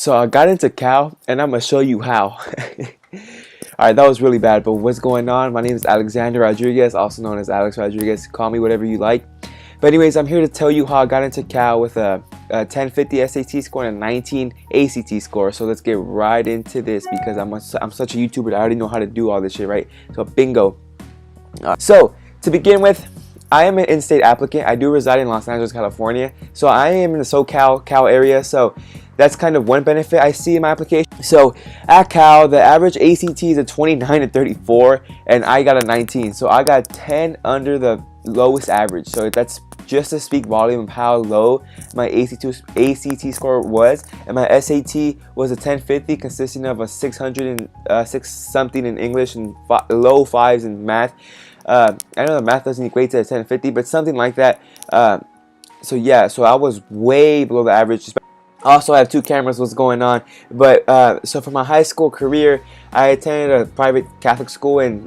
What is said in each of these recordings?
So I got into Cal, and I'm gonna show you how. Alright, that was really bad, but what's going on? My name is Alexander Rodriguez, also known as Alex Rodriguez. Call me whatever you like. But anyways, I'm here to tell you how I got into Cal with a 1050 SAT score and a 19 ACT score. So let's get right into this because I'm such a YouTuber that I already know how to do all this shit, right? So bingo. So to begin with, I am an in-state applicant. I do reside in Los Angeles, California. So I am in the Cal area. So that's kind of one benefit I see in my application. So at Cal, the average ACT is a 29 to 34, and I got a 19. So I got 10 under the lowest average. So that's just to speak volume of how low my ACT score was. And my SAT was a 1050, consisting of a 6 something in English and low fives in math. I know the math doesn't equate to a 1050, but something like that. So yeah, so I was way below the average. Also, I have two cameras. What's going on? But so for my high school career, I attended a private Catholic school in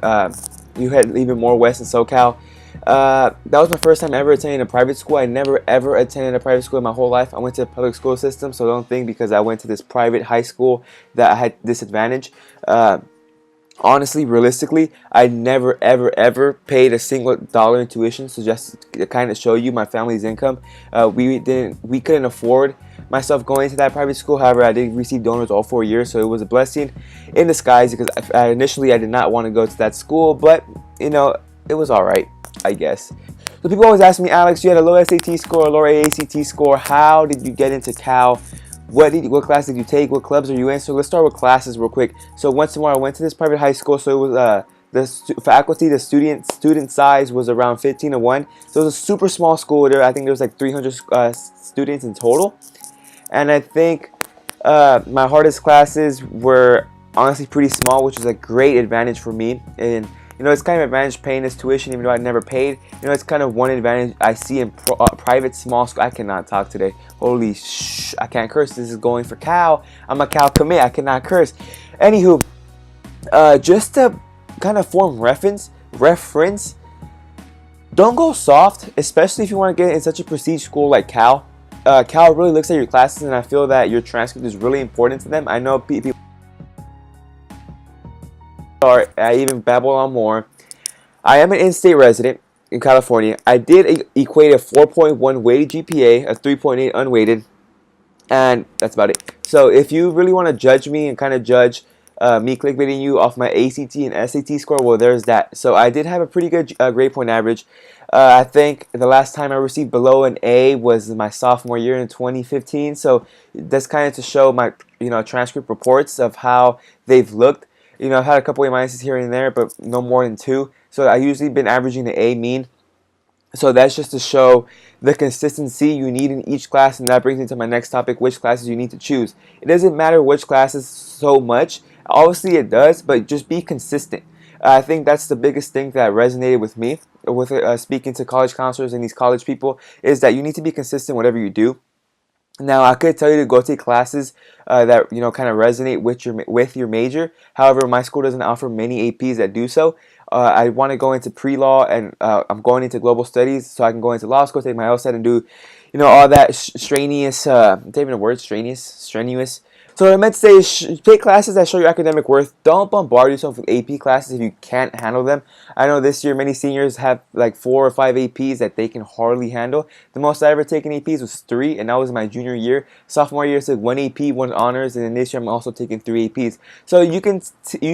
you had even more west in SoCal. That was my first time ever attending a private school. I never ever attended a private school in my whole life. I went to the public school system, so don't think because I went to this private high school that I had disadvantage. Honestly, realistically, I never ever paid a single dollar in tuition. So just to kind of show you my family's income, we couldn't afford myself going to that private school. However, I did receive donors all 4 years, so it was a blessing in disguise because initially I did not want to go to that school, but you know, it was all right, I guess. So people always ask me, Alex, you had a low SAT score, a lower ACT score. How did you get into Cal? What class did you take? What clubs are you in? So let's start with classes real quick. So once more, I went to this private high school. So it was the faculty, the student size was around 15 to 1. So it was a super small school. I think there was like 300 students in total. And I think my hardest classes were honestly pretty small, which is a great advantage for me. And you know, it's kind of an advantage paying this tuition, even though I never paid. You know, it's kind of one advantage I see in private small school. I cannot talk today. Holy shh! I can't curse. This is going for Cal. I'm a Cal commit. I cannot curse. Anywho, just to kind of form reference. Don't go soft, especially if you want to get in such a prestige school like Cal. Cal really looks at your classes, and I feel that your transcript is really important to them. I know people. I even babble on more. I am an in-state resident in California. I did equate a 4.1 weighted GPA, a 3.8 unweighted, and that's about it. So if you really want to judge me and kind of judge me clickbaiting you off my ACT and SAT score, well, there's that. So I did have a pretty good grade point average. I think the last time I received below an A was my sophomore year in 2015. So that's kind of to show my transcript reports of how they've looked. You know, I've had a couple of minuses here and there, but no more than 2. So I usually been averaging the A mean. So that's just to show the consistency you need in each class, and that brings me to my next topic, which classes you need to choose. It doesn't matter which classes so much. Obviously it does, but just be consistent. I think that's the biggest thing that resonated with me with speaking to college counselors and these college people, is that you need to be consistent whatever you do. Now, I could tell you to go take classes that kind of resonate with your major. However, my school doesn't offer many APs that do so. I want to go into pre-law, and I'm going into global studies, so I can go into law school, take my LSAT, and do all that strenuous. Not even a word, strenuous. So what I meant to say is take classes that show your academic worth. Don't bombard yourself with AP classes if you can't handle them. I know this year many seniors have like 4 or 5 APs that they can hardly handle. The most I ever taken APs was 3, and that was my junior year. Sophomore year I took 1 AP, 1 honors, and then this year I'm also taking 3 APs. So you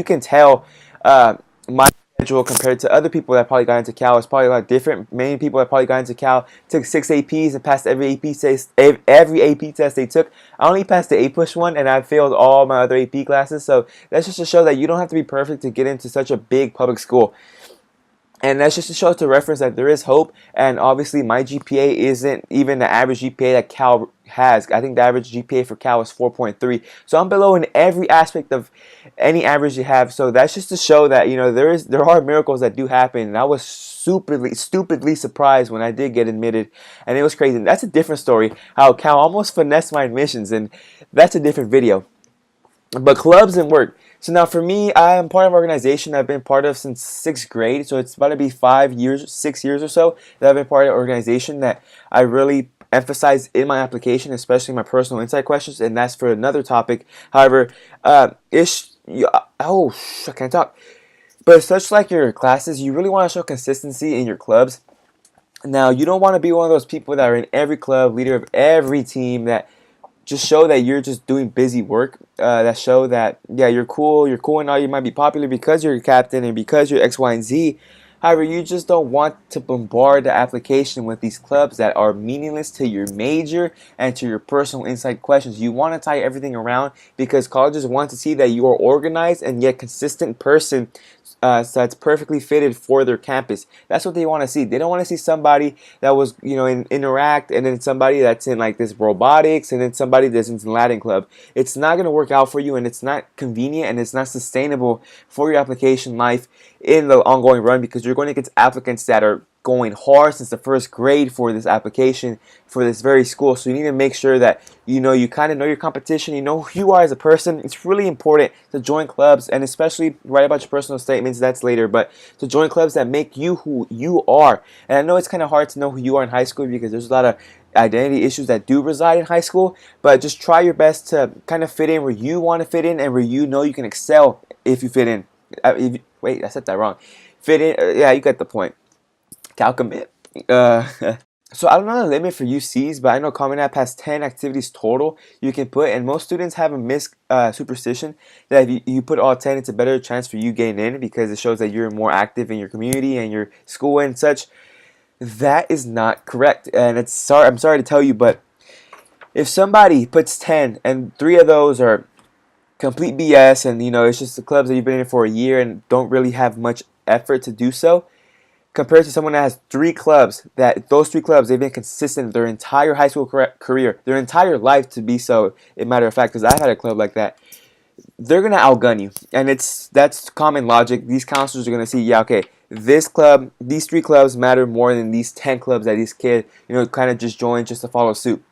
can tell my schedule compared to other people that probably got into Cal is probably a lot different. Many people that probably got into Cal took 6 APs and passed every AP test they took. I only passed the A-push one, and I failed all my other AP classes. So that's just to show that you don't have to be perfect to get into such a big public school. And that's just to show to reference that there is hope. And obviously my GPA isn't even the average GPA that Cal has. I think the average GPA for Cal is 4.3. So I'm below in every aspect of any average you have. So that's just to show that there are miracles that do happen. And I was stupidly surprised when I did get admitted, and it was crazy. And that's a different story. How Cal almost finessed my admissions, and that's a different video. But clubs and work. So now for me, I am part of an organization I've been part of since 6th grade. So it's about to be 6 years or so that I've been part of an organization that I really emphasize in my application, especially my personal insight questions, and that's for another topic. However, I can't talk. But such like your classes, you really want to show consistency in your clubs. Now, you don't want to be one of those people that are in every club, leader of every team, that just show that you're just doing busy work. That show that, yeah, you're cool and all. You might be popular because you're a captain and because you're X, Y, and Z. However, you just don't want to bombard the application with these clubs that are meaningless to your major and to your personal insight questions. You want to tie everything around because colleges want to see that you are organized and yet consistent person, so that's perfectly fitted for their campus. That's what they want to see. They don't want to see somebody that was, in Interact, and then somebody that's in like this robotics, and then somebody that's in Latin club. It's not going to work out for you, and it's not convenient, and it's not sustainable for your application life in the ongoing run, because you're going to get applicants that are going hard since the first grade for this application for this very school. So you need to make sure that you kind of know your competition, you know who you are as a person. It's really important to join clubs, and especially write about your personal statements, that's later, but to join clubs that make you who you are. And I know it's kind of hard to know who you are in high school because there's a lot of identity issues that do reside in high school, but just try your best to kind of fit in where you want to fit in and where you know you can excel if you fit in. Wait, I said that wrong. Fit in, yeah, you get the point. Calcumit. So I don't know the limit for UCs, but I know Common App has 10 activities total you can put, and most students have a superstition that if you put all 10, it's a better chance for you getting in because it shows that you're more active in your community and your school and such. That is not correct, and I'm sorry to tell you, but if somebody puts 10 and 3 of those are complete BS, and it's just the clubs that you've been in for a year and don't really have much effort to do so, compared to someone that has 3 clubs, those 3 clubs, they've been consistent their entire high school career, their entire life to be so, in matter of fact, because I had a club like that, they're going to outgun you. And that's common logic. These counselors are going to see, yeah, okay, this club, these 3 clubs matter more than these 10 clubs that these kids, kind of just join just to follow suit.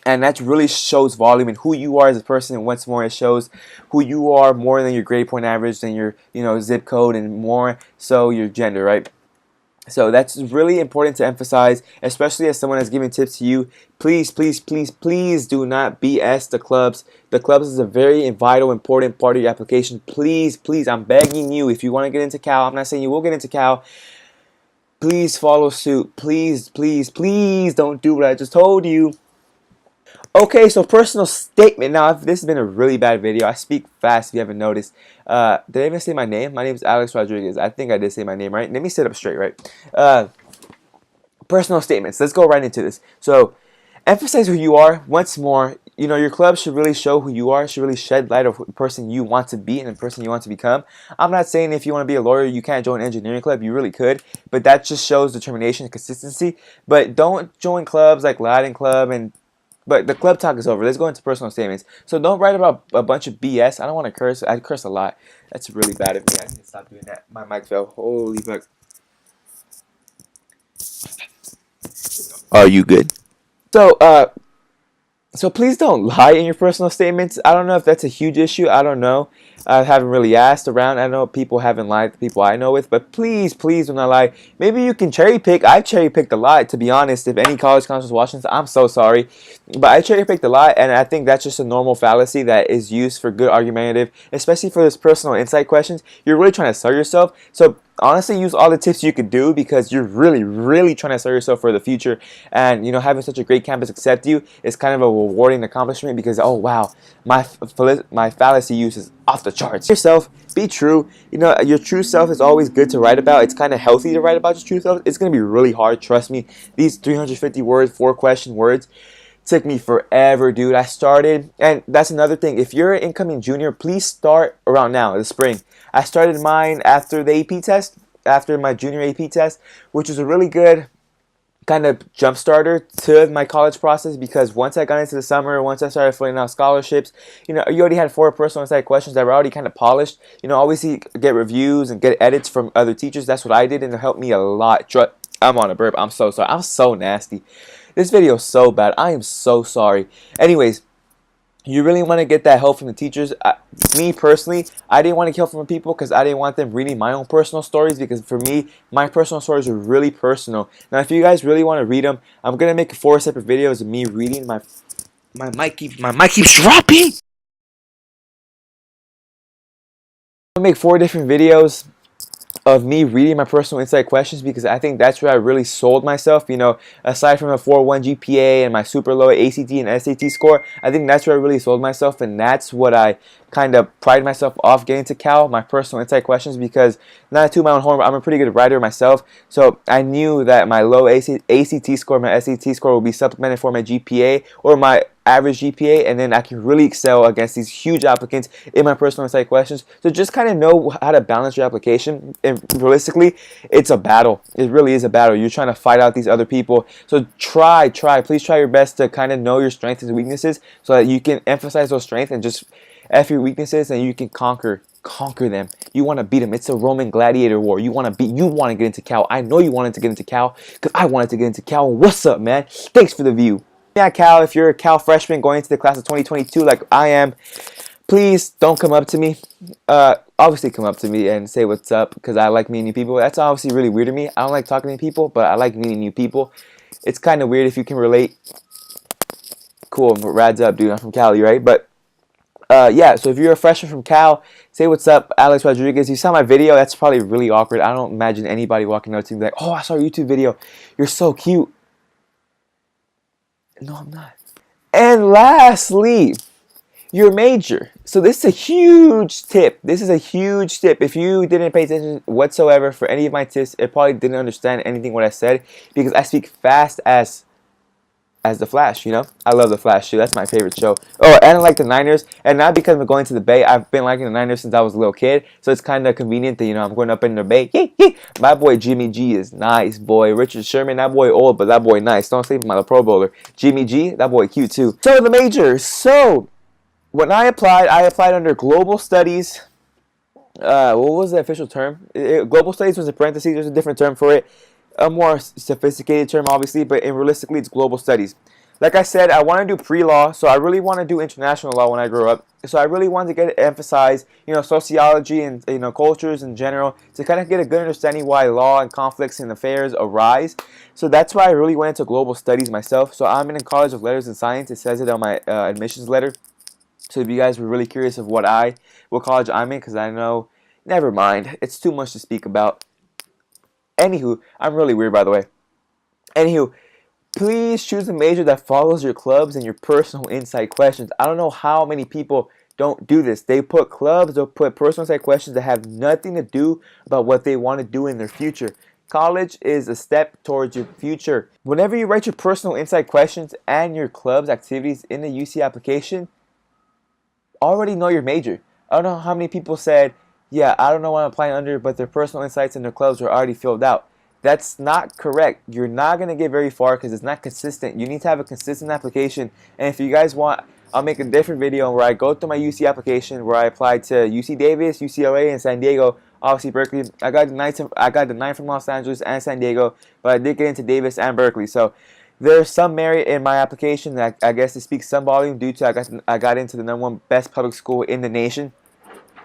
And that really shows volume and who you are as a person. And once more, it shows who you are more than your grade point average, than your zip code, and more so your gender, right? So that's really important to emphasize, especially as someone has given tips to you. Please, please, please, please do not BS the clubs. The clubs is a very vital, important part of your application. Please, please, I'm begging you, if you want to get into Cal, I'm not saying you will get into Cal, please follow suit. Please, please, please don't do what I just told you. Okay, so personal statement. Now, this has been a really bad video. I speak fast if you haven't noticed. Did I even say my name? My name is Alex Rodriguez. I think I did say my name, right? Let me sit up straight, right? Personal statements. Let's go right into this. So, emphasize who you are. Once more, your club should really show who you are. Should really shed light of the person you want to be and the person you want to become. I'm not saying if you want to be a lawyer, you can't join an engineering club. You really could, but that just shows determination and consistency. But don't join clubs like Latin Club But the club talk is over. Let's go into personal statements. So don't write about a bunch of BS. I don't want to curse. I curse a lot. That's really bad of me. I need to stop doing that. My mic fell. Holy fuck. Are you good? So please don't lie in your personal statements. I don't know if that's a huge issue. I don't know. I haven't really asked around. I know people haven't lied to people I know with, but please, please do not lie. Maybe you can cherry pick. I've cherry picked a lot, to be honest. If any college counselors watching this, I'm so sorry. But I cherry picked a lot, and I think that's just a normal fallacy that is used for good argumentative, especially for this personal insight questions. You're really trying to sell yourself. So honestly, use all the tips you could do because you're really, really trying to sell yourself for the future. And having such a great campus accept you is kind of a rewarding accomplishment because, oh wow, my fallacy use is off the charts. Yourself, be true. Your true self is always good to write about. It's kind of healthy to write about your true self. It's gonna be really hard, trust me. These 350 words, 4-question words took me forever, dude. I started, and that's another thing. If you're an incoming junior, please start around now, the spring. I started mine after the AP test, after my junior AP test, which was a really good kind of jump starter to my college process because once I got into the summer, once I started filling out scholarships, you already had 4 personal insight questions that were already kind of polished. Obviously get reviews and get edits from other teachers. That's what I did, and it helped me a lot. I'm on a burp. I'm so sorry. I'm so nasty. This video is so bad. I am so sorry. Anyways, you really want to get that help from the teachers. Me personally, I didn't want to get help from people because I didn't want them reading my own personal stories, because for me, my personal stories are really personal. Now, if you guys really want to read them, I'm gonna make 4 separate videos of me reading. My mic keeps dropping. I'm gonna make 4 different videos of me reading my personal insight questions, because I think that's where I really sold myself. You know, aside from a 4.1 GPA and my super low ACT and SAT score, I think that's where I really sold myself, and that's what I kind of pride myself off getting to Cal, my personal insight questions, because not to my own horn, but I'm a pretty good writer myself. So I knew that my low ACT score, my SAT score will be supplemented for my GPA or my average GPA, and then I can really excel against these huge applicants in my personal insight questions. So just kind of know how to balance your application. And realistically, it's a battle. It really is a battle. You're trying to fight out these other people. So please try your best to kind of know your strengths and weaknesses, so that you can emphasize those strengths and just F your weaknesses, and you can conquer them. You want to beat them. It's a Roman gladiator war. You want to get into Cal. I know you wanted to get into Cal, because I wanted to get into Cal. What's up, man? Thanks for the view. Yeah, Cal, if you're a Cal freshman going into the class of 2022 like I am, please don't come up to me. Obviously come up to me and say what's up, because I like meeting new people. That's obviously really weird to me. I don't like talking to people, but I like meeting new people. It's kind of weird if you can relate. Cool, rads up, dude. I'm from Cali, right? But yeah, so if you're a freshman from Cal, say what's up, Alex Rodriguez. You saw my video. That's probably really awkward. I don't imagine anybody walking up to me like, oh, I saw your YouTube video. You're so cute. No, I'm not. And lastly, your major. So this is a huge tip. This is a huge tip. If you didn't pay attention whatsoever for any of my tips, it probably didn't understand anything what I said, because I speak fast as the Flash, you know? I love the Flash too. That's my favorite show. Oh, and I like the Niners. And not because I'm going to the Bay. I've been liking the Niners since I was a little kid. So it's kind of convenient that, you know, I'm going up in the Bay. My boy Jimmy G is nice, boy. Richard Sherman, that boy old, but that boy nice. Don't sleep on the Pro Bowler. Jimmy G, that boy cute too. So the majors. So when I applied under global studies. What was the official term? Global studies was in parentheses. There's a different term for it. A more sophisticated term, obviously, but realistically, it's global studies. Like I said, I want to do pre-law, so I really want to do international law when I grow up. So I really wanted to emphasize, you know, sociology and, you know, cultures in general, to kind of get a good understanding why law and conflicts and affairs arise. So that's why I really went into global studies myself. So I'm in the College of Letters and Science. It says it on my admissions letter. So if you guys were really curious of what college I'm in, because I know, never mind, it's too much to speak about. Anywho, I'm really weird, by the way. Anywho, please choose a major that follows your clubs and your personal insight questions. I don't know how many people don't do this. They put clubs, they'll put personal insight questions that have nothing to do about what they want to do in their future. College is a step towards your future. Whenever you write your personal insight questions and your club's activities in the UC application, already know your major. I don't know how many people said, yeah, I don't know what I'm applying under, but their personal insights and their clubs are already filled out. That's not correct. You're not going to get very far because it's not consistent. You need to have a consistent application. And if you guys want, I'll make a different video where I go through my UC application, where I applied to UC Davis, UCLA, and San Diego. Obviously Berkeley. I got the 9 from Los Angeles and San Diego, but I did get into Davis and Berkeley. So there's some merit in my application that I guess it speaks some volume due to I got into the #1 best public school in the nation.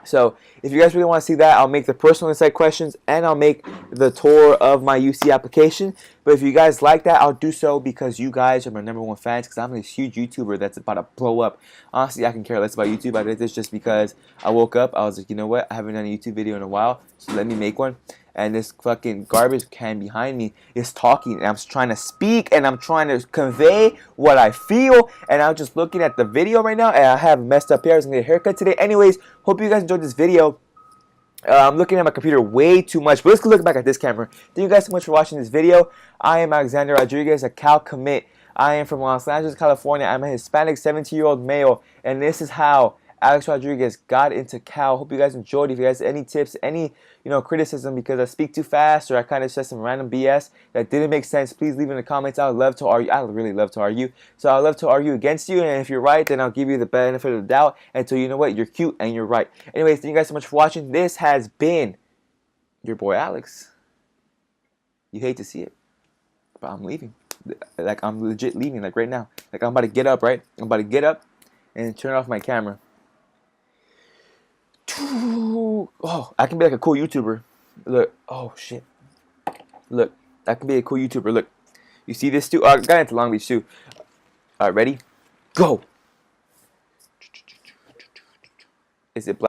So if you guys really want to see that, I'll make the personal insight questions and I'll make the tour of my UC application. But if you guys like that, I'll do so because you guys are my #1 fans, because I'm this huge YouTuber that's about to blow up. Honestly, I can care less about YouTube. I did this just because I woke up. I was like, you know what? I haven't done a YouTube video in a while, so let me make one. And this fucking garbage can behind me is talking, and I'm trying to speak, and I'm trying to convey what I feel, and I'm just looking at the video right now, and I have messed up hair. I was gonna get a haircut today. Anyways, hope you guys enjoyed this video. I'm looking at my computer way too much, but let's look back at this camera. Thank you guys so much for watching this video. I am Alexander Rodriguez, a Cal commit. I am from Los Angeles, California. I'm a Hispanic 17-year-old male, and this is how Alex Rodriguez got into Cal. Hope you guys enjoyed. If you guys have any tips, any criticism because I speak too fast or I kind of said some random BS that didn't make sense, please leave in the comments. I would love to argue. I really love to argue. So I would love to argue against you, and if you're right, then I'll give you the benefit of the doubt until you know what, you're cute and you're right. Anyways, thank you guys so much for watching. This has been your boy Alex. You hate to see it, but I'm leaving. Like, I'm legit leaving, like right now. Like, I'm about to get up, right? I'm about to get up. and turn off my camera. Oh, I can be like a cool YouTuber. Look. Oh shit. Look. I can be a cool YouTuber. Look. You see this too? Oh, I got into Long Beach too. Alright, ready? Go. Is it black?